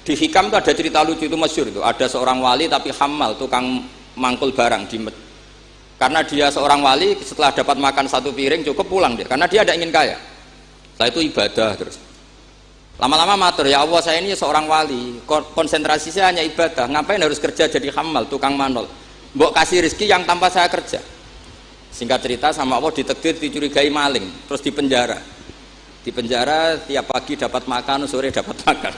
Di Hikam itu ada cerita lucu, itu masyhur itu. Ada seorang wali tapi hamal, tukang mangkul barang karena dia seorang wali, setelah dapat makan satu piring cukup pulang dia, karena dia tidak ingin kaya. Setelah itu ibadah terus. Lama-lama matur, ya Allah saya ini seorang wali, konsentrasi saya hanya ibadah, ngapain harus kerja jadi hamal, tukang manol. Mbok kasih rezeki yang tanpa saya kerja. Singkat cerita sama Allah ditakdir dicurigai maling, terus dipenjara. Di penjara tiap pagi dapat makan, sore dapat makan.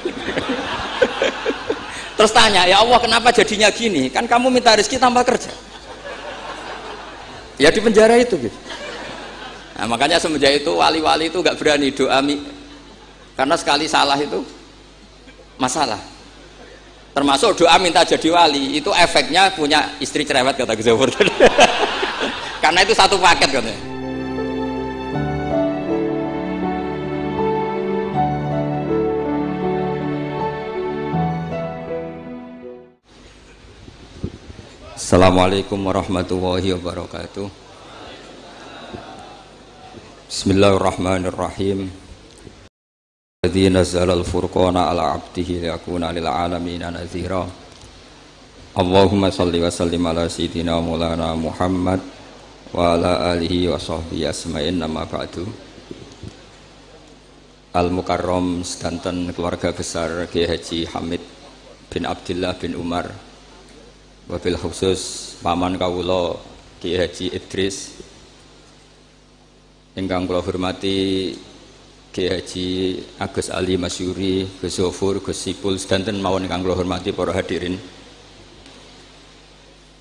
Terus tanya, ya Allah kenapa jadinya gini? Kan kamu minta rezeki tanpa kerja. Ya di penjara itu gitu. Nah, makanya semenjak itu wali-wali itu nggak berani doa karena sekali salah itu masalah. Termasuk doa minta jadi wali itu efeknya punya istri cerewet kata Gus Zafur. Karena itu satu paket katanya. Assalamualaikum warahmatullahi wabarakatuh. Bismillahirrahmanirrahim. Alladzi nazzala al-furqana ala 'abdihi liyakuna lil 'alamin nadhira. Allahumma shalli wa sallim ala sayyidina maulana Muhammad wa ala alihi wa sahbihi asma'in, nama ba'du. Al-Mukarram sedanten keluarga besar Kiai Haji Hamid bin Abdillah bin Umar, wabil khusus paman kawula Kiai Haji Idris, ingkang kula hormati Kiai Haji Agus Ali Masyuri, Gus Zafur, Gus Sipul, sedanten mawon ingkang kula hormati para hadirin.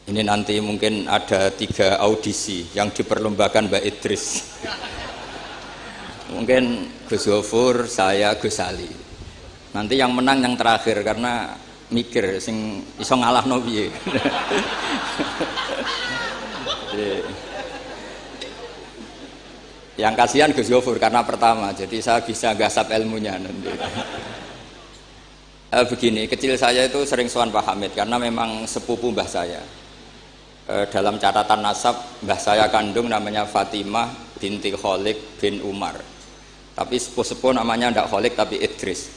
Ini nanti mungkin ada 3 audisi yang diperlombakan Mbak Idris. Mungkin Gus Zafur, saya, Gus Ali. Nanti yang menang yang terakhir karena mikir sing iso ngalahno piye. Yang kasihan Gus Zafur karena pertama, jadi saya bisa gasap ilmunya nanti. Begini, kecil saya itu sering sowan Pak Hamid karena memang sepupu mbah saya. Dalam catatan nasab mbah saya kandung namanya Fatimah binti Kholik bin Umar. Tapi sepuh-sepuh namanya tidak Kholik tapi Idris.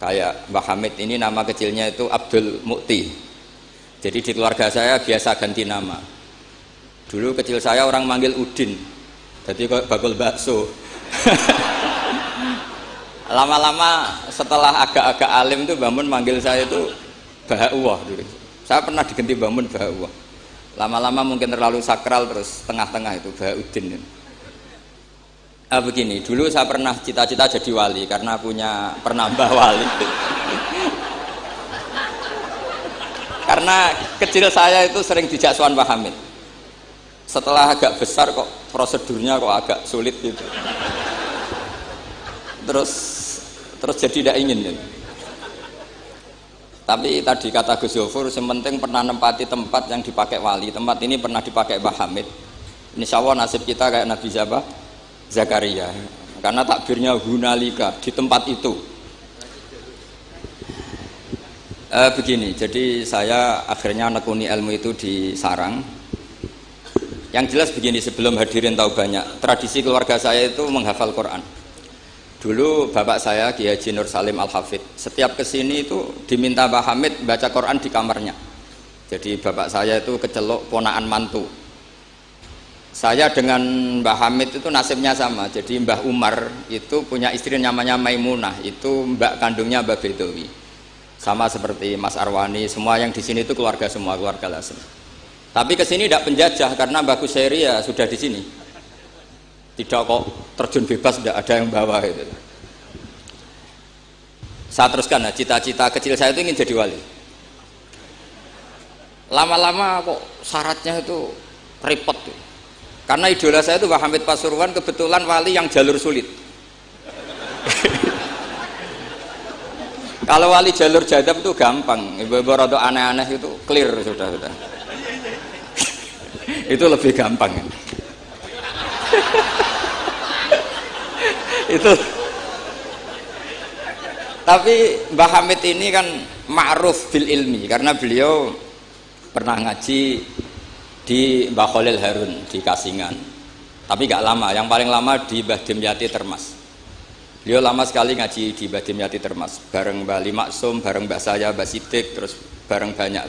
Kayak Mbah Hamid ini nama kecilnya itu Abdul Mukti. Jadi di keluarga saya biasa ganti nama. Dulu kecil saya orang manggil Udin, jadi kok bakul bakso. Lama-lama setelah agak-agak alim itu Bamun manggil saya itu Bahauwah dulu. Saya pernah diganti Bamun Bahauwah. Lama-lama mungkin terlalu sakral, terus tengah-tengah itu Bahaudin. Begini, dulu saya pernah cita-cita jadi wali karena punya penambah wali. Karena kecil saya itu sering dijak sowan Pak Hamid. Setelah agak besar kok prosedurnya kok agak sulit gitu. Terus jadi tidak ingin gitu. Tapi tadi kata Gus Zafur, sementing pernah nempati tempat yang dipakai wali. Tempat ini pernah dipakai Pak Hamid. Insya Allah nasib kita kayak Nabi Zakaria, karena takbirnya hunalika di tempat itu. Begini, jadi saya akhirnya nekuni ilmu itu di sarang. Yang jelas begini, sebelum hadirin tahu banyak, tradisi keluarga saya itu menghafal Quran. Dulu bapak saya Kiai Haji Nur Salim Al-Hafidh setiap kesini itu diminta Pak Hamid baca Quran di kamarnya. Jadi bapak saya itu kecelok ponakan mantu. Saya dengan Mbah Hamid itu nasibnya sama. Jadi Mbah Umar itu punya istri namanya Maimunah, itu mbak kandungnya Mbah Bedowi. Sama seperti Mas Arwani, semua yang di sini itu keluarga semua, keluarga Lasem. Tapi ke sini tidak penjajah karena Mbah Kusairi ya sudah di sini. Tidak kok terjun bebas, tidak ada yang bawa itu. Saya teruskan, nah, cita-cita kecil saya itu ingin jadi wali. Lama-lama kok syaratnya itu repot tuh. Karena idola saya itu Pak Hamid Pasuruan, kebetulan wali yang jalur sulit. Kalau wali jalur jadab itu gampang, ibu-ibu rada aneh-aneh itu clear sudah. Itu lebih gampang. Itu. Tapi Mbah Hamid ini kan ma'ruf bil ilmi karena beliau pernah ngaji di Mbah Khalil Harun di Kasingan, tapi gak lama, yang paling lama di Mbah Dimyati Termas. Beliau lama sekali ngaji di Mbah Dimyati Termas, bareng Mbah Ali Maksum, bareng Mbah saya, Mbah Sidik, terus bareng banyak.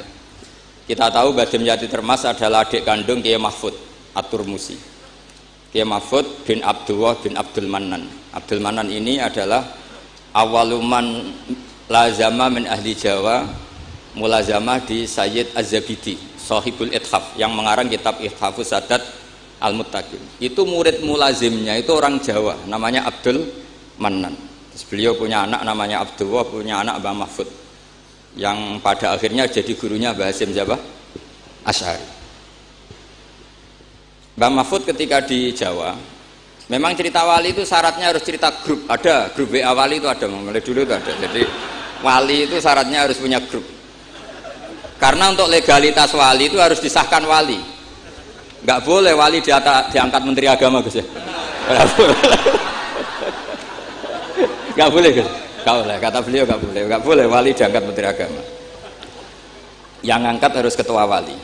Kita tahu Mbah Dimyati Termas adalah adik kandung Kiai Mahfud At-Turmusi. Kiai Mahfud bin Abdullah bin Abdul Manan. Abdul Manan ini adalah awaluman lazama min ahli Jawa, mulazamah di Sayyid Az-Zabidi, Sahibul Ithaf, yang mengarang kitab Ithafus Sadat Al-Muttaqin. Itu murid mulazimnya itu orang Jawa, namanya Abdul Manan. Terus beliau punya anak namanya Abdullah, punya anak Mbah Mahfud, yang pada akhirnya jadi gurunya Mbah Hasyim Jabah Asy'ari. Mbah Mahfud ketika di Jawa, memang cerita wali itu syaratnya harus cerita grup. Ada grup WA wali itu ada, mulai dulu itu ada. Jadi wali itu syaratnya harus punya grup. Karena untuk legalitas wali itu harus disahkan wali. Nggak boleh wali diangkat menteri agama, Gus ya. Nggak boleh, Gus. Nggak boleh, kata beliau nggak boleh wali diangkat menteri agama. Yang angkat harus ketua wali.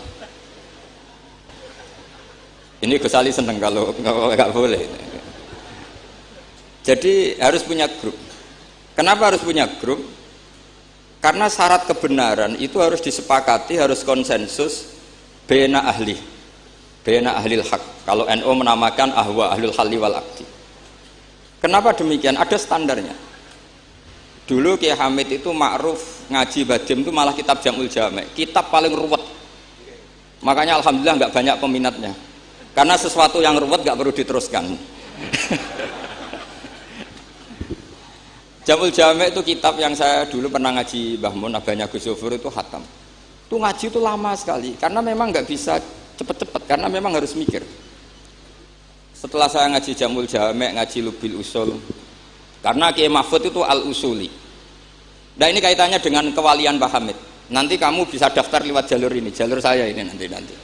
Ini Gus Ali seneng kalau nggak boleh. Jadi harus punya grup. Kenapa harus punya grup? Karena syarat kebenaran itu harus disepakati, harus konsensus bena ahli hak. Kalau NU menamakan ahwa ahlul halli wal aqdi. Kenapa demikian? Ada standarnya. Dulu Kiai Hamid itu ma'ruf ngaji Badim itu malah kitab Jamul Jami', kitab paling ruwet. Makanya alhamdulillah nggak banyak peminatnya. Karena sesuatu yang ruwet nggak perlu diteruskan. Jamul Jami' itu kitab yang saya dulu pernah ngaji Mbah Mun, abahnya Gus Zofur itu khatam. Itu ngaji itu lama sekali karena memang nggak bisa cepet-cepet, karena memang harus mikir. Setelah saya ngaji Jamul Jami', ngaji Lubil Usul, karena Kiai Mahfud itu al-usuli. Nah ini kaitannya dengan kewalian Pak Hamid. Nanti kamu bisa daftar lewat jalur ini, jalur saya ini nanti.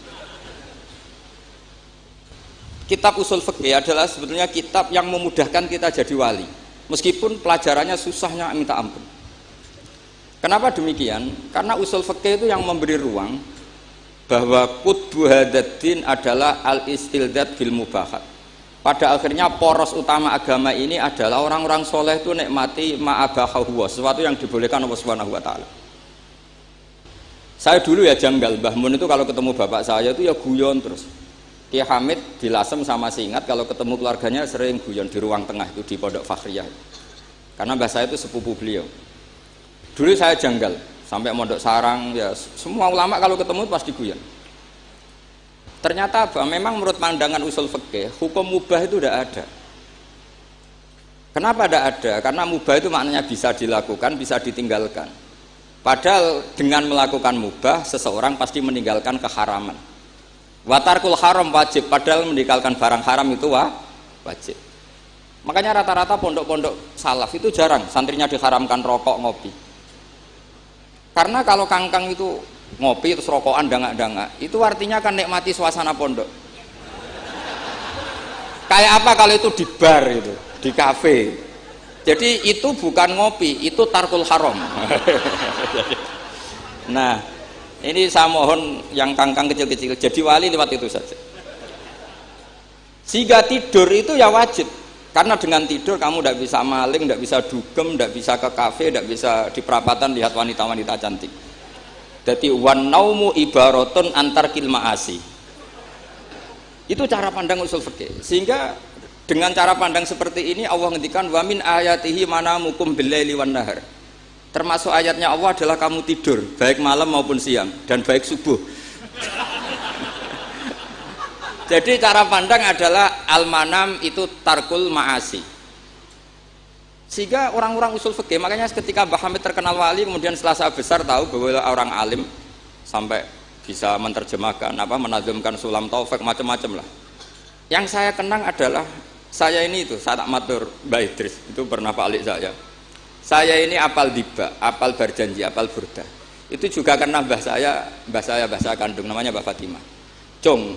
Kitab Usul Fiqih adalah sebetulnya kitab yang memudahkan kita jadi wali, meskipun pelajarannya susahnya minta ampun. Kenapa demikian? Karena Usul Fiqih itu yang memberi ruang bahwa qutbu hadaddin adalah al-istildad bil mubahat. Pada akhirnya poros utama agama ini adalah orang-orang soleh itu nikmati ma'abahahu, sesuatu yang dibolehkan Allah Subhanahu wa ta'ala. Saya dulu ya janggal, Mbah Mun itu kalau ketemu bapak saya itu ya guyon terus. Kiai Hamid di Lasem sama Singat kalau ketemu keluarganya sering guyon di ruang tengah itu di Pondok Fakhriyah. Karena mbah saya itu sepupu beliau. Dulu saya janggal, sampai Mondok Sarang ya semua ulama kalau ketemu pasti guyon. Ternyata apa? Memang menurut pandangan usul fikih, hukum mubah itu tidak ada. Kenapa tidak ada? Karena mubah itu maknanya bisa dilakukan, bisa ditinggalkan. Padahal dengan melakukan mubah, seseorang pasti meninggalkan keharaman. Watarkul haram wajib, padahal meninggalkan barang haram itu wajib. Makanya rata-rata pondok-pondok salaf itu jarang santrinya diharamkan rokok, ngopi. Karena kalau kangkang itu ngopi terus rokokan dangak-dangak, itu artinya kan nikmati suasana pondok. Kayak apa kalau itu di bar itu, di kafe. Jadi itu bukan ngopi, itu tarkul haram. Nah, ini saya mohon yang kangkang kecil-kecil jadi wali lewat itu saja. Sehingga tidur itu ya wajib. Karena dengan tidur kamu tidak bisa maling, tidak bisa dugem, tidak bisa ke kafe, tidak bisa di perapatan lihat wanita-wanita cantik. Jadi wan naumu ibaratun antar kil ma'asi. Itu cara pandang usul fikih. Sehingga dengan cara pandang seperti ini Allah ngendikan wa min ayatihi manamukum billaili wan nahar. Termasuk ayatnya Allah adalah kamu tidur baik malam maupun siang dan baik subuh. Jadi cara pandang adalah al-manam itu tarkul ma'asi. Sehingga orang-orang usul fikih, makanya ketika Mbah Hamid terkenal wali, kemudian setelah saya besar tahu bahwa orang alim sampai bisa menerjemahkan menazamkan sulam taufik macam-macam lah. Yang saya kenang adalah saya ini itu, saya tak matur Mbak Idris, itu pernah Pak Alik saya. Saya ini apal diba, apal berjanji, apal burda. Itu juga karena mbah saya kandung namanya Mbak Fatimah. Cung,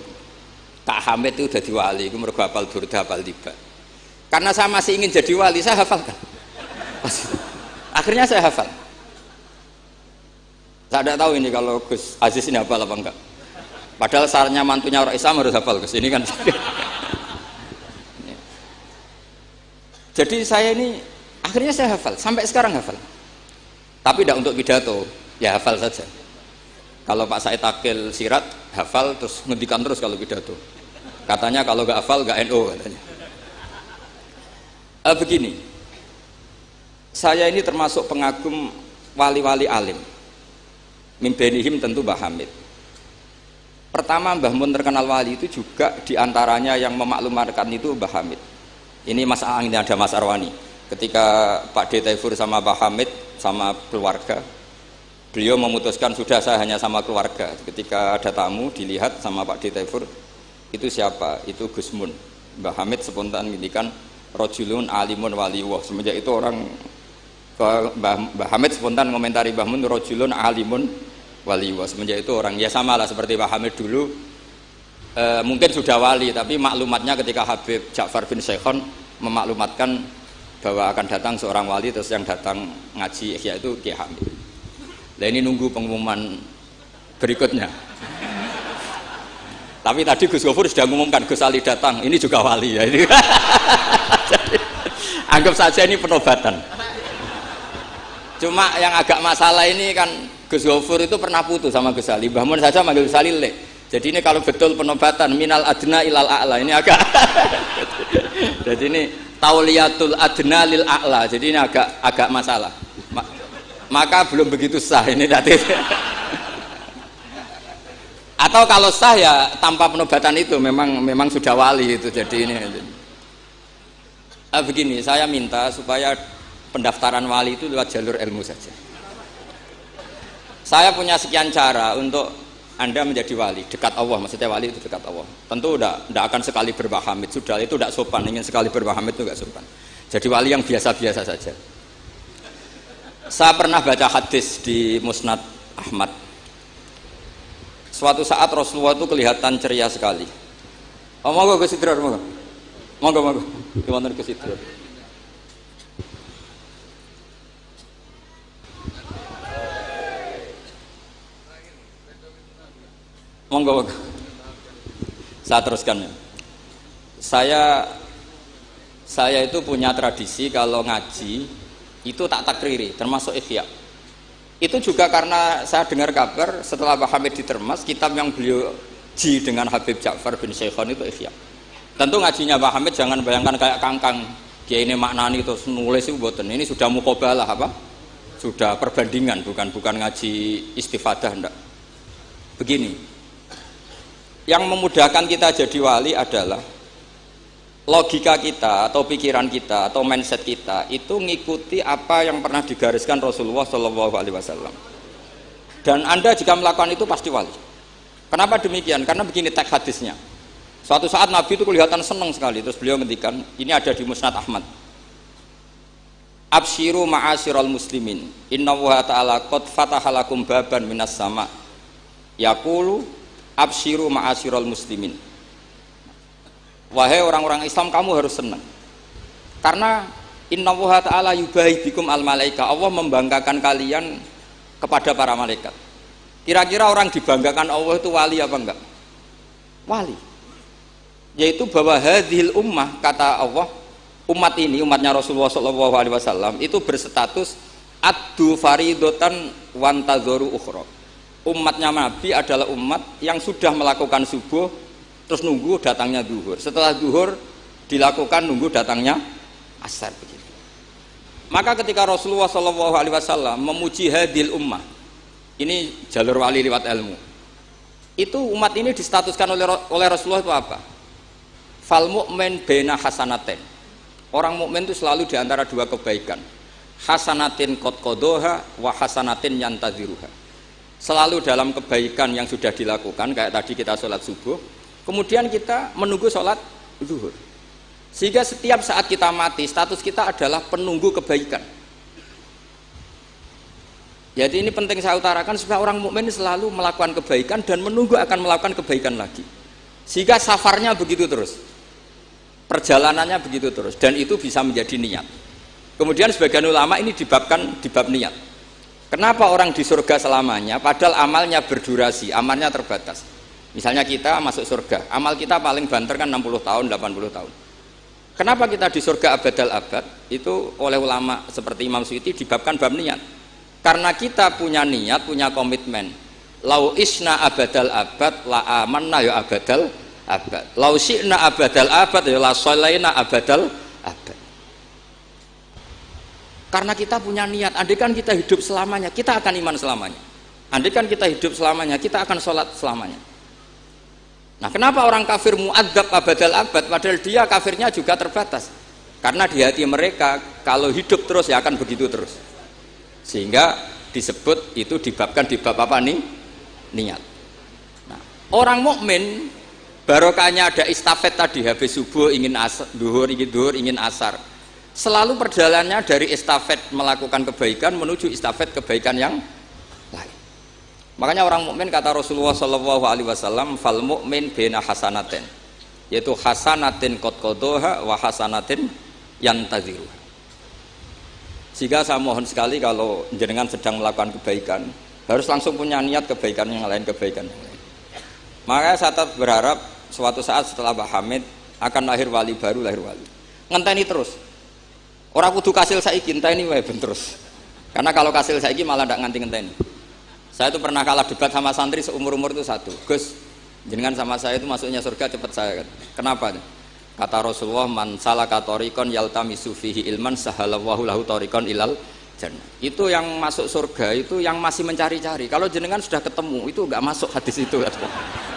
Kak Hamid itu jadi wali, itu mergo apal burda, apal diba. Karena saya masih ingin jadi wali, saya hafalkan. Akhirnya saya hafal. Saya tidak tahu ini kalau Gus Aziz ini hafal apa enggak. Padahal sarannya mantunya orang Islam harus hafal Gus. Ini kan. Jadi saya ini Akhirnya saya hafal, sampai sekarang hafal. Tapi tidak untuk pidato, ya hafal saja. Kalau Pak Said Akil sirat, hafal terus ngendikan terus kalau pidato. Katanya kalau nggak hafal nggak NU katanya. Begini, saya ini termasuk pengagum wali-wali alim. Mimbenihim tentu Mbah Hamid. Pertama Mbah Mun terkenal wali itu juga diantaranya yang memaklumatkan itu Mbah Hamid. Ini ini ada Mas Arwani. Ketika Pak D. Taifur sama Mbah Hamid sama keluarga, beliau memutuskan sudah saya hanya sama keluarga. Ketika ada tamu dilihat sama Pak D. Taifur, itu siapa? Itu Gus Mun. Mbah Hamid spontan ngindikan rojulun alimun waliwah. Semenjak itu orang Mbah Hamid spontan komentari Mbah Mun rojulun alimun waliwah. Semenjak itu orang ya sama lah seperti Mbah Hamid dulu mungkin sudah wali, tapi maklumatnya ketika Habib Ja'far bin Syekhon memaklumatkan bahwa akan datang seorang wali, terus yang datang ngaji Ihya itu Kiai Hamid. Nah ini nunggu pengumuman berikutnya. Tapi tadi Gus Gofur sudah mengumumkan Gus Ali datang, ini juga wali ya. Ini. Anggap saja ini penobatan. Cuma yang agak masalah ini kan Gus Gofur itu pernah putus sama Gus Ali. Mbah Mun saja manggil Gus Ali le. Jadi ini kalau betul penobatan minal adna ilal a'la ini agak. Jadi ini tauliyatul adna lil a'la. Jadi ini agak masalah. Maka belum begitu sah ini tadi. Atau kalau sah ya tanpa penobatan itu memang sudah wali itu. Jadi ini. Begini, saya minta supaya pendaftaran wali itu lewat jalur ilmu saja. Saya punya sekian cara untuk Anda menjadi wali, dekat Allah, maksudnya wali itu dekat Allah. Tentu tidak akan sekali Mbah Hamid, sudah itu tidak sopan, ingin sekali Mbah Hamid itu tidak sopan. Jadi wali yang biasa-biasa saja. Saya pernah baca hadis di Musnad Ahmad. Suatu saat Rasulullah itu kelihatan ceria sekali. Oh, monggo Gus Idrar, monggo. Gimana Gus Idrar? Monggo. Saya teruskan ya. Saya itu punya tradisi kalau ngaji itu tak takriri, termasuk Ihya. Itu juga karena saya dengar kabar setelah Mbah Hamid ditermas, kitab yang beliau ji dengan Habib Ja'far bin Syekhon itu Ihya. Tentu ngajinya Mbah Hamid jangan bayangkan kayak kangkang dia ini maknani terus nulis itu mboten. Ini sudah muqabalah apa? Sudah perbandingan, bukan ngaji istifadah ndak. Begini. Yang memudahkan kita jadi wali adalah logika kita atau pikiran kita atau mindset kita itu ngikuti apa yang pernah digariskan Rasulullah SAW. Dan Anda jika melakukan itu pasti wali. Kenapa demikian? Karena begini teks hadisnya. Suatu saat Nabi itu kelihatan senang sekali, terus beliau ngendikan, ini ada di Musnad Ahmad. Absyiru ma'asyiral muslimin, innallaha ta'ala qad fatahalakum baban minas sama. Yaqulu absyiru ma'asyiral muslimin. Wahai orang-orang Islam, kamu harus senang. Karena innallaha ta'ala yubahi bikum al malaika. Allah membanggakan kalian kepada para malaikat. Kira-kira orang dibanggakan Allah itu wali apa enggak? Wali. Yaitu bahwa hadhil ummah, kata Allah, umat ini, umatnya Rasulullah SAW itu berstatus addu faridotan wantazoru ukhra. Umatnya Nabi adalah umat yang sudah melakukan subuh terus nunggu datangnya zuhur. Setelah zuhur dilakukan nunggu datangnya asar begitu. Maka ketika Rasulullah SAW memuji hadil ummah, ini jalur wali lewat ilmu, itu umat ini distatuskan oleh Rasulullah itu apa? Fal mu'min baina hasanaten. Orang mukmin itu selalu diantara dua kebaikan. Hasanatin qad qadoha wa hasanatin yantaziruha. Selalu dalam kebaikan yang sudah dilakukan, kayak tadi kita sholat subuh, kemudian kita menunggu sholat zuhur. Sehingga setiap saat kita mati, status kita adalah penunggu kebaikan. Jadi ini penting saya utarakan supaya orang mukmin selalu melakukan kebaikan dan menunggu akan melakukan kebaikan lagi. Sehingga safarnya begitu terus, perjalanannya begitu terus, dan itu bisa menjadi niat. Kemudian sebagian ulama ini dibabkan di bab niat. Kenapa orang di surga selamanya padahal amalnya berdurasi, amalnya terbatas. Misalnya kita masuk surga, amal kita paling banter kan 60 tahun, 80 tahun. Kenapa kita di surga abadal abad? Itu oleh ulama seperti Imam Suyuti dibabkan bab niat. Karena kita punya niat, punya komitmen. Lau isna abadal abad la amanna ya abadal abad. Lau syi'na abadal abad ya la sholaina abadal abad. Karena kita punya niat, andai kan kita hidup selamanya, kita akan iman selamanya. Andai kan kita hidup selamanya, kita akan sholat selamanya. Nah, kenapa orang kafir mu'adzab abadal abad padahal dia kafirnya juga terbatas? Karena di hati mereka kalau hidup terus ya akan begitu terus. Sehingga disebut itu dibabkan di bab apa nih? Niat. Nah, orang mukmin barokahnya ada istafet tadi, habis subuh ingin duhur, ingin asar. Selalu perjalanannya dari estafet melakukan kebaikan menuju estafet kebaikan yang lain. Makanya orang mukmin kata Rasulullah SAW, fal mukmin bena hasanatin, yaitu hasanatin qad qadaha wa hasanatin yantaziruha. Sehingga saya mohon sekali kalau jenengan sedang melakukan kebaikan harus langsung punya niat kebaikan yang lain, kebaikan yang lain. Makanya saya tetap berharap suatu saat setelah Mbah Hamid akan lahir wali baru, lahir wali. Ngenteni terus. Orang kudu kasil saiki ngenteni wae ben terus. Karena kalau kasil saiki malah ndak nganti ngenteni. Saya itu pernah kalah debat sama santri seumur-umur itu satu. Gus, jenengan sama saya itu masuknya surga cepat saya kan. Kenapa? Kata Rasulullah, man salaka thariqan yaltamisu fihi ilman sahalallahu lahu thariqan ilal jannah. Itu yang masuk surga itu yang masih mencari-cari. Kalau jenengan sudah ketemu itu enggak masuk hadis itu.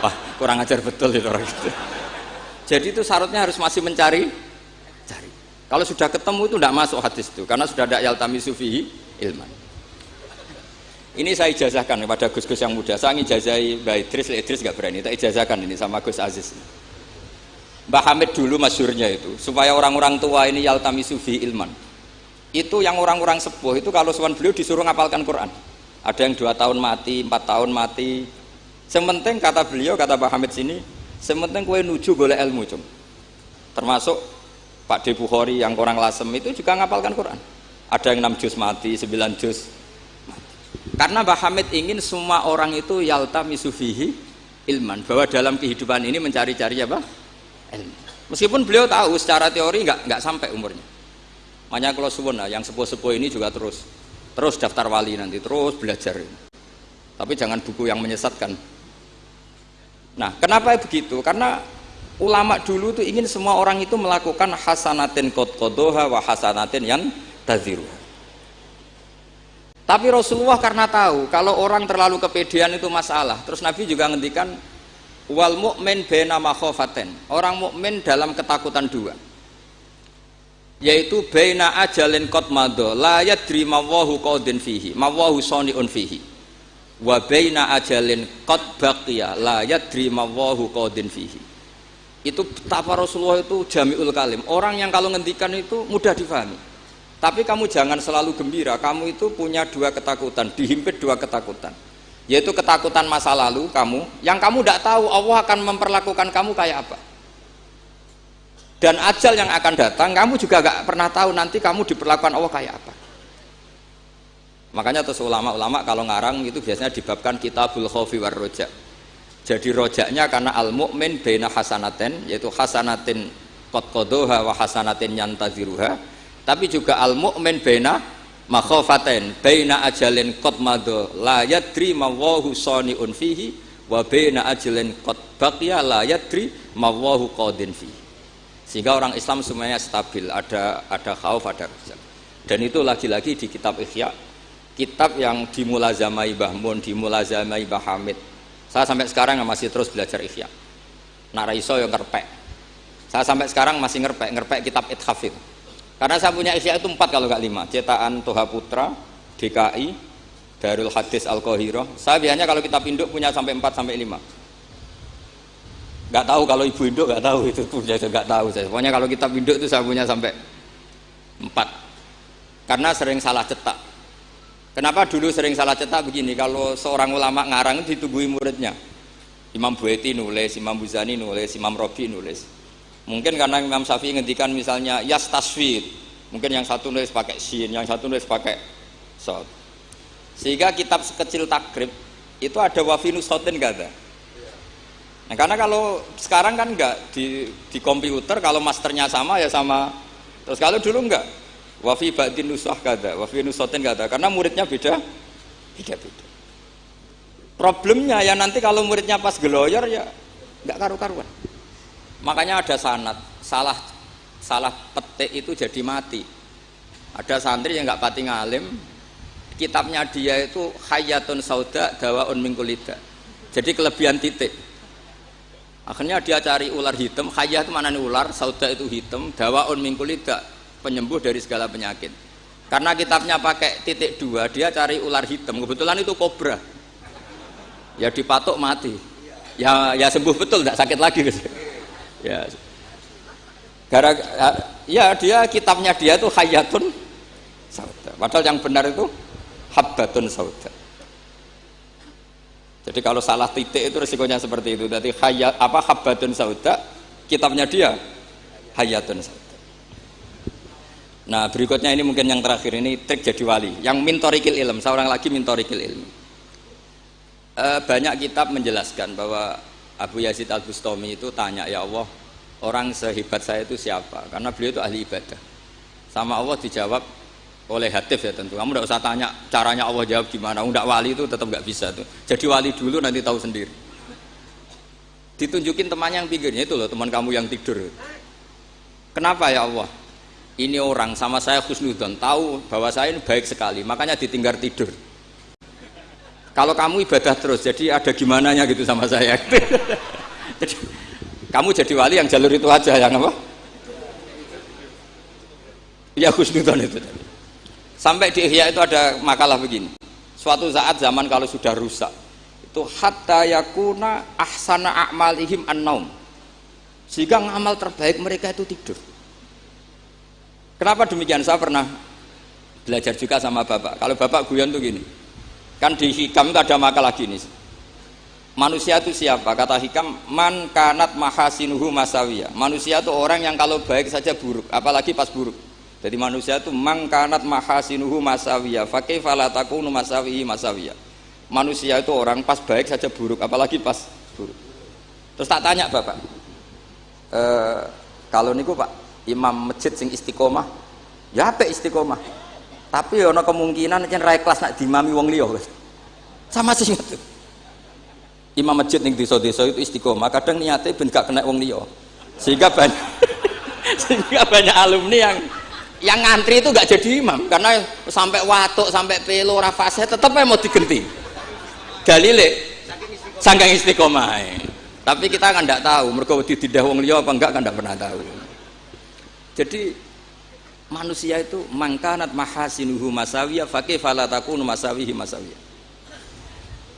Wah, kurang ajar betul itu orang itu. Jadi itu syaratnya harus masih mencari. Kalau sudah ketemu itu tidak masuk hadis itu karena sudah ada yaltamisu fihi ilman. Ini saya ijazahkan kepada Gus-Gus yang muda. Saya ngijazahi Mbak Idris nggak berani. Tak ijazahkan ini sama Gus Aziz. Mbah Hamid dulu masyhurnya itu supaya orang-orang tua ini yaltamisu fihi ilman. Itu yang orang-orang sepuh itu kalau sowan beliau disuruh ngapalkan Quran. Ada yang 2 tahun mati, 4 tahun mati. Sementing kata beliau, kata Mbah Hamid sini, sementing kowe nuju golek ilmu cum. Termasuk Pak De Bukhari yang orang Lasem itu juga ngapalkan Quran. Ada yang 6 juz mati, 9 juz mati. Karena Mbah Hamid ingin semua orang itu yaltamisu fihi ilman, bahwa dalam kehidupan ini mencari-cari apa? Ilmu. Meskipun beliau tahu secara teori nggak sampai umurnya. Makanya kalau suwun yang sepuh-sepuh ini juga terus daftar wali nanti, terus belajar. Tapi jangan buku yang menyesatkan. Nah, kenapa begitu? Karena ulama dulu itu ingin semua orang itu melakukan hasanatin qad qadaha wa hasanatin yang taziru. Tapi Rasulullah karena tahu kalau orang terlalu kepedean itu masalah. Terus Nabi juga ngendikan wal mu'min baina makhafatin. Orang mukmin dalam ketakutan dua. Yaitu baina ajalin qad madha la yadri mawahu qadin fihi, mawahu saniun fihi. Wa baina ajalin qad baqiya la yadri mawahu qadin fihi. Itu betapa Rasulullah itu jami'ul kalim. Orang yang kalau ngendikan itu mudah difahami. Tapi kamu jangan selalu gembira. Kamu itu punya 2 ketakutan, dihimpit 2 ketakutan. Yaitu ketakutan masa lalu kamu, yang kamu tidak tahu Allah akan memperlakukan kamu kayak apa. Dan ajal yang akan datang, kamu juga gak pernah tahu nanti kamu diperlakukan Allah kayak apa. Makanya terus ulama-ulama kalau ngarang itu biasanya dibabkan kitabul khaufi war roja. Jadi rojaknya karena al-mu'min baina hasanatin, yaitu hasanatin qad qadaha wa hasanatin yantaziruha. Tapi juga al-mu'min baina makhafatin, baina ajalin qad madha la yadri mawahu saniun fihi wa baina ajalin qad baqiya la yadri mawahu qadin fihi. Sehingga orang Islam semuanya stabil, ada khauf, ada roja. Dan itu lagi-lagi di kitab Ihya, kitab yang dimulazamai Mbah Mun, dimulazamai Mbah Hamid. Saya sampai sekarang masih terus belajar Ihya. Nak ra iso yo ngerpek. Saya sampai sekarang masih ngerpek kitab Ithaf itu. Karena saya punya Ihya itu 4 kalau nggak 5. Cetakan Toha Putra, DKI, Darul Hadis Al-Qahirah. Saya biasanya kalau kitab induk punya sampai 4 sampai 5. Nggak tahu kalau ibu induk nggak tahu itu punya, nggak tahu saya. Pokoknya kalau kitab induk itu saya punya sampai 4. Karena sering salah cetak. Kenapa dulu sering salah cetak begini? Kalau seorang ulama ngarang itu ditungguin muridnya. Imam Bueti nulis, Imam Buzani nulis, Imam Robi nulis. Mungkin karena Imam Syafi'i ngendikan misalnya yas tasfid, mungkin yang satu nulis pakai shin, yang satu nulis pakai shad. Sehingga kitab sekecil takrib itu ada wafinu sotin kata. Nah, karena kalau sekarang kan enggak di komputer kalau masternya sama ya sama. Terus kalau dulu enggak. Wa fi ba'din nusah kada, wa fi nusatin kada. Karena muridnya beda. Problemnya ya nanti kalau muridnya pas geloyor ya enggak karu-karuan. Makanya ada sanad, salah petik itu jadi mati. Ada santri yang enggak pati ngalim, kitabnya dia itu Hayatun Sauda Dawaun min Kulida. Jadi kelebihan titik. Akhirnya dia cari ular hitam, Hayah itu mana nih ular, Sauda itu hitam, Dawaun min Kulida, penyembuh dari segala penyakit. Karena kitabnya pakai titik 2, dia cari ular hitam. Kebetulan itu kobra. Ya dipatok mati. Ya sembuh betul, tidak sakit lagi. Ya. Ya dia kitabnya dia itu Hayatun Sauda. Padahal yang benar itu Habbatun Sauda. Jadi kalau salah titik itu resikonya seperti itu. Jadi Habbatun Sauda, kitabnya dia Hayatun Sauda. Nah berikutnya ini mungkin yang terakhir, ini trik jadi wali. Yang mintorikil ilm, seorang lagi mintorikil ilm. Banyak kitab menjelaskan bahwa Abu Yazid Al-Bustami itu tanya, ya Allah, orang sehebat saya itu siapa? Karena beliau itu ahli ibadah. Sama Allah dijawab oleh hatif ya tentu. Kamu tidak usah tanya caranya Allah jawab gimana. Tidak wali itu tetap nggak bisa tuh. Jadi wali dulu nanti tahu sendiri. Ditunjukin temannya yang pinggirnya itu loh, teman kamu yang tidur. Kenapa ya Allah? Ini orang sama saya husnudzon, tahu bahwa saya ini baik sekali, makanya ditinggal tidur. Kalau kamu ibadah terus, jadi ada gimananya gitu sama saya. Jadi, kamu jadi wali yang jalur itu aja, yang apa? Ya husnudzon itu. Sampai di Ihya itu ada makalah begini. Suatu saat zaman kalau sudah rusak, itu hatta yakuna ahsana a'malihim an-naum. Sehingga amal terbaik mereka itu tidur. Kenapa demikian? Saya pernah belajar juga sama bapak. Kalau bapak guyon tuh gini, kan di Hikam itu ada makalah gini. Manusia itu siapa? Kata Hikam, man kanat mahasinuhu masawiyah. Manusia itu orang yang kalau baik saja buruk, apalagi pas buruk. Jadi manusia itu man kanat mahasinuhu masawiyah, fa kaifa la takunu masawihi masawiyah. Manusia itu orang pas baik saja buruk, apalagi pas buruk. Terus tak tanya bapak, kalau niku Pak, imam masjid sing istiqomah, ya apik istiqomah. Tapi ana kemungkinan yen ra ikhlas nak dimami wong liya. Sama sih itu. Imam masjid ning desa-desa itu istiqomah, kadang niate ben gak kena wong liya. Sehingga banyak alumni yang ngantri itu gak jadi imam karena sampai watuk, sampai pelo, ora fase tetep mau digenti. Dalile saking istiqomah. Tapi kita kan ndak tahu mergo ditindah wong liya apa enggak kan ndak pernah tahu. Jadi manusia itu mangkanat mahasinuhu masawiyah fakih falatakunu masawihi masawiyah.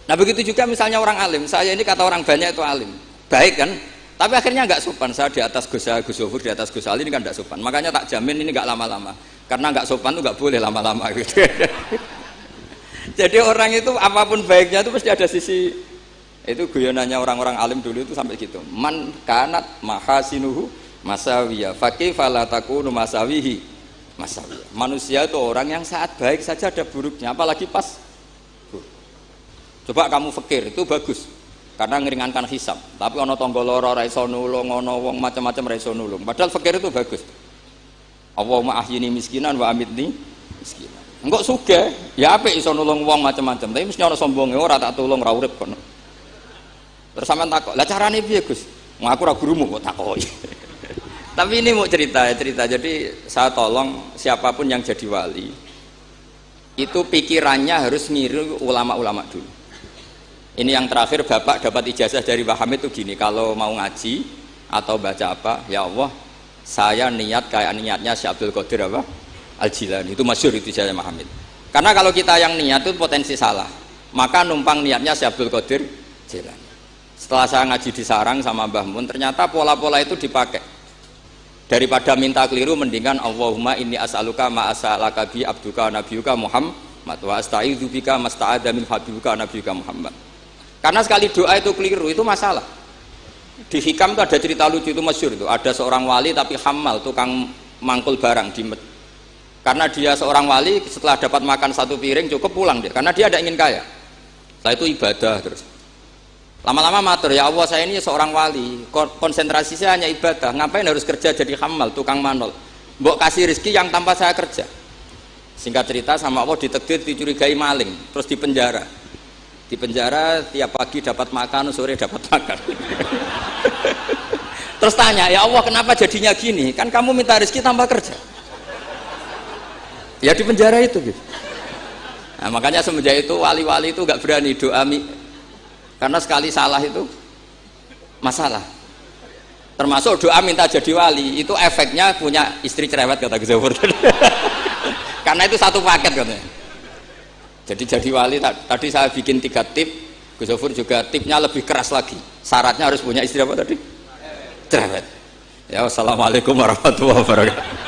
Nah begitu juga misalnya orang alim. Saya ini kata orang banyak itu alim, baik kan? Tapi akhirnya nggak sopan. Saya di atas Gus Zofur, di atas Gus Ali ini kan nggak sopan. Makanya tak jamin ini nggak lama-lama. Karena nggak sopan itu nggak boleh lama-lama gitu. Jadi orang itu apapun baiknya itu pasti ada sisi. Itu guyonannya orang-orang alim dulu itu sampai gitu. Man kanat mahasinuhu masawiyah fakih falatakunu masawihi masawiyah. Manusia itu orang yang saat baik saja ada buruknya, apalagi pas buruk. Coba kamu fikir itu bagus karena ngeringankan hisab. Tapi ono tangga lara ra iso nulung, ono wong macam-macam ra iso nulung. Padahal fikir itu bagus. Allahumma ahyini miskinan wa amitni miskinan. Engko sugih ya apik iso nulung wong macam-macam, tapi mesti ono sombonge ora tak tulung ra urip kono. Terus sampean takok, "Lah carane piye, Gus?" Wong aku ora gurumu kok takoki. Tapi ini mau cerita. Jadi saya tolong siapapun yang jadi wali itu pikirannya harus ngiru ulama-ulama dulu. Ini yang terakhir, bapak dapat ijazah dari Pak Hamid itu gini, kalau mau ngaji atau baca apa, ya Allah saya niat kayak niatnya Syekh Abdul Qadir apa? Al-Jilani. Itu masyhur itu ijazah Pak Hamid. Karena kalau kita yang niat itu potensi salah, maka numpang niatnya Syekh Abdul Qadir Jilani. Setelah saya ngaji di sarang sama Mbah Mun, ternyata pola-pola itu dipakai. Daripada minta keliru, mendingan Allahumma inni as'aluka ma as'alaka bi abduka nabiyuka Muhammad wa asta'idzu bika masta'adza min habibuka nabiyuka Muhammad. Karena sekali doa itu keliru itu masalah. Di Hikam itu ada cerita lucu itu masyhur itu. Ada seorang wali tapi hamal, tukang mangkul barang di karena dia seorang wali, setelah dapat makan satu piring cukup pulang dia. Karena dia tidak ingin kaya. Setelah itu ibadah terus. Lama-lama matur, ya Allah saya ini seorang wali, konsentrasi saya hanya ibadah, ngapain harus kerja jadi hamal, tukang manol, mbok kasih rezeki yang tanpa saya kerja. Singkat cerita sama Allah ditakdir dicurigai maling, terus dipenjara tiap pagi dapat makan, sore dapat makan. Terus tanya, ya Allah kenapa jadinya gini, kan kamu minta rezeki tanpa kerja. Ya di penjara itu gitu. Nah, makanya semenjak itu wali-wali itu nggak berani doa, karena sekali salah itu masalah. Termasuk doa minta jadi wali itu efeknya punya istri cerewet kata Gus Zafur. Karena itu satu paket katanya. Jadi wali tadi saya bikin 3 tip, Gus Zafur juga tipnya lebih keras lagi. Syaratnya harus punya istri apa tadi? Cerewet. Ya, wassalamualaikum warahmatullahi wabarakatuh.